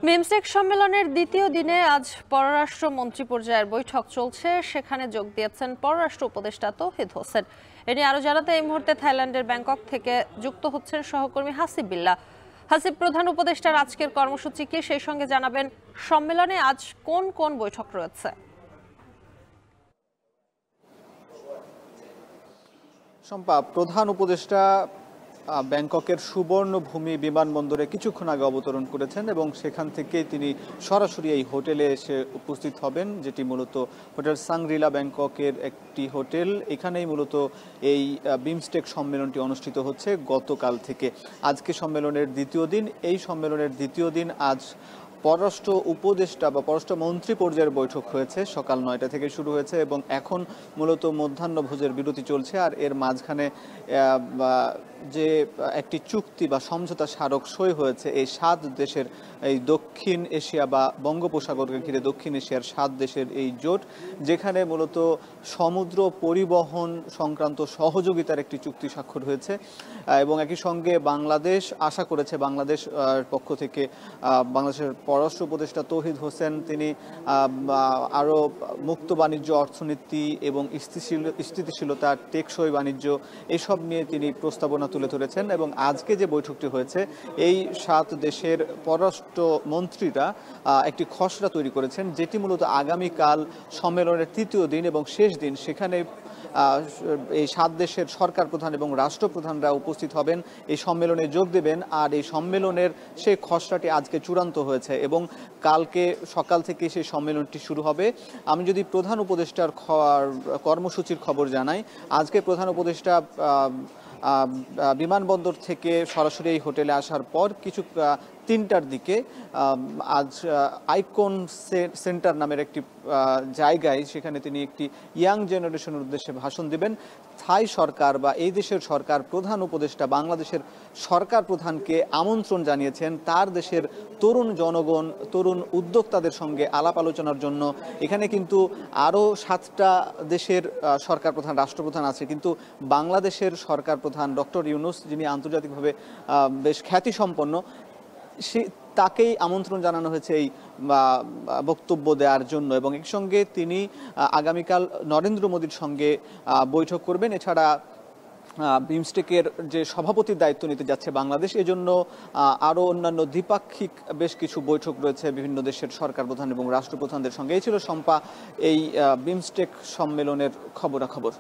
বিমস্টেক সম্মেলনের দ্বিতীয় দিনে আজ পররাষ্ট্র মন্ত্রী পর্যায়ের বৈঠক চলছে। সেখানে যোগ দিয়েছেন পররাষ্ট্র উপদেষ্টা তৌহিদ হোসেন। এ নিয়ে আরো জানাতে এই মুহূর্তে থাইল্যান্ডের ব্যাংকক থেকে যুক্ত হচ্ছেন সহকর্মী হাসিব বিল্লাহ। হাসিব, প্রধান উপদেষ্টার আজকের কর্মসূচি কি, সেই সঙ্গে জানাবেন সম্মেলনে আজ কোন কোন বৈঠক রয়েছে? শম্পা, প্রধান উপদেষ্টা ব্যাংককের সুবর্ণভূমি বিমানবন্দরে কিছুক্ষণ আগে অবতরণ করেছেন এবং সেখান থেকে তিনি সরাসরি এই হোটেলে এসে উপস্থিত হবেন, যেটি মূলত হোটেল সাংগ্রিলা ব্যাংককের একটি হোটেল। এখানেই মূলত এই বিমস্টেক সম্মেলনটি অনুষ্ঠিত হচ্ছে গতকাল থেকে। আজকে সম্মেলনের দ্বিতীয় দিন। এই সম্মেলনের দ্বিতীয় দিন আজ পররাষ্ট্র উপদেষ্টা বা পররাষ্ট্র মন্ত্রী পর্যায়ের বৈঠক হয়েছে, সকাল ৯টা থেকে শুরু হয়েছে এবং এখন মূলত মধ্যাহ্নভোজের বিরতি চলছে। আর এর মাঝখানে যে একটি চুক্তি বা সমঝোতা স্মারক সই হয়েছে এই ৭ দেশের, এই দক্ষিণ এশিয়া বা বঙ্গোপসাগরকে ঘিরে দক্ষিণ এশিয়ার ৭ দেশের এই জোট, যেখানে মূলত সমুদ্র পরিবহন সংক্রান্ত সহযোগিতার একটি চুক্তি স্বাক্ষর হয়েছে। এবং একই সঙ্গে বাংলাদেশ আশা করেছে, বাংলাদেশ পক্ষ থেকে বাংলাদেশের পররাষ্ট্র উপদেষ্টা তৌহিদ হোসেন তিনি আরও মুক্ত বাণিজ্য অর্থনীতি এবং স্থিতিশীলতা, টেকসই বাণিজ্য এসব নিয়ে তিনি প্রস্তাবনা তুলে ধরেছেন। এবং আজকে যে বৈঠকটি হয়েছে, এই ৭ দেশের পররাষ্ট্র মন্ত্রীরা একটি খসড়া তৈরি করেছেন, যেটি মূলত আগামীকাল সম্মেলনের তৃতীয় দিন এবং শেষ দিন। সেখানে এই ৭ দেশের সরকার প্রধান এবং রাষ্ট্রপ্রধানরা উপস্থিত হবেন, এই সম্মেলনে যোগ দেবেন। আর এই সম্মেলনের সেই খসড়াটি আজকে চূড়ান্ত হয়েছে এবং কালকে সকাল থেকে সেই সম্মেলনটি শুরু হবে। আমি যদি প্রধান উপদেষ্টার কর্মসূচির খবর জানাই, আজকে প্রধান উপদেষ্টা বিমানবন্দর থেকে সরাসরি এই হোটেলে আসার পর কিছু ৩টার দিকে আজ আইকন সেন্টার নামের একটি জায়গায়, সেখানে তিনি একটি ইয়াং জেনারেশনের উদ্দেশ্যে ভাষণ দেবেন। থাই সরকার বা এই দেশের সরকার প্রধান উপদেষ্টা বাংলাদেশের সরকার প্রধানকে আমন্ত্রণ জানিয়েছেন তার দেশের তরুণ জনগণ, তরুণ উদ্যোক্তাদের সঙ্গে আলাপ আলোচনার জন্য। এখানে কিন্তু আরও 7টা দেশের সরকার প্রধান, রাষ্ট্রপ্রধান আছে, কিন্তু বাংলাদেশের সরকার প্রধান ডক্টর ইউনূস, যিনি আন্তর্জাতিকভাবে বেশ খ্যাতিসম্পন্ন, তাকেই আমন্ত্রণ জানানো হয়েছে এই বক্তব্য দেওয়ার জন্য। এবং এর সঙ্গে তিনি আগামীকাল নরেন্দ্র মোদীর সঙ্গে বৈঠক করবেন। এছাড়া বিমস্টেকের যে সভাপতির দায়িত্ব নিতে যাচ্ছে বাংলাদেশ, এজন্য আরও অন্যান্য দ্বিপাক্ষিক বেশ কিছু বৈঠক রয়েছে বিভিন্ন দেশের সরকার প্রধান এবং রাষ্ট্রপ্রধানদের সঙ্গে। এই ছিল শম্পা এই বিমস্টেক সম্মেলনের খবরাখবর।